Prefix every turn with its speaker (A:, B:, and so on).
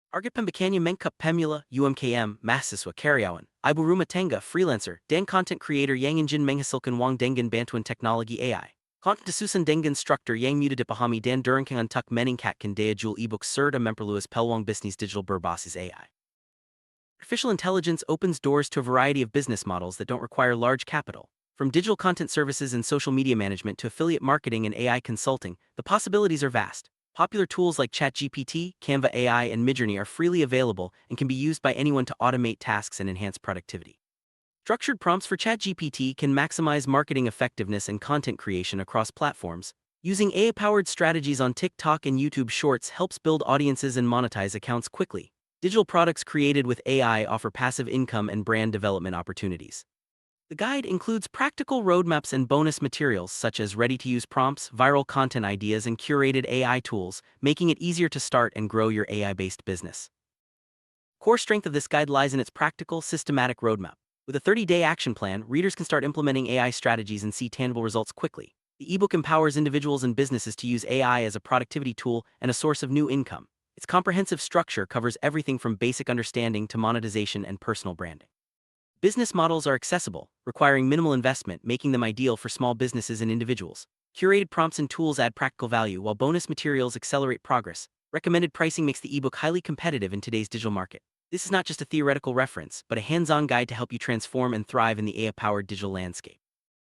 A: Argit pembekanya mengkap pemula, UMKM, mahasiswa karyawan, ibu rumah tangga, freelancer, dan content creator yang ingin menghasilkan uang dengan bantuan teknologi AI. Content disusun dengan struktur yang mudah dipahami dan dirancang untuk meningkatkan daya jual ebook serta memperluas peluang bisnis digital berbasis AI. Artificial intelligence opens doors to a variety of business models that don't require large capital. From digital content services and social media management to affiliate marketing and AI consulting, the possibilities are vast. Popular tools like ChatGPT, Canva AI, and Midjourney are freely available and can be used by anyone to automate tasks and enhance productivity. Structured prompts for ChatGPT can maximize marketing effectiveness and content creation across platforms. Using AI-powered strategies on TikTok and YouTube Shorts helps build audiences and monetize accounts quickly. Digital products created with AI offer passive income and brand development opportunities. The guide includes practical roadmaps and bonus materials such as ready-to-use prompts, viral content ideas, and curated AI tools, making it easier to start and grow your AI-based business. Core strength of this guide lies in its practical, systematic roadmap. With a 30-day action plan, readers can start implementing AI strategies and see tangible results quickly. The ebook empowers individuals and businesses to use AI as a productivity tool and a source of new income. Its comprehensive structure covers everything from basic understanding to monetization and personal branding. Business models are accessible, requiring minimal investment, making them ideal for small businesses and individuals. Curated prompts and tools add practical value, while bonus materials accelerate progress. Recommended pricing makes the ebook highly competitive in today's digital market. This is not just a theoretical reference, but a hands-on guide to help you transform and thrive in the AI-powered digital landscape.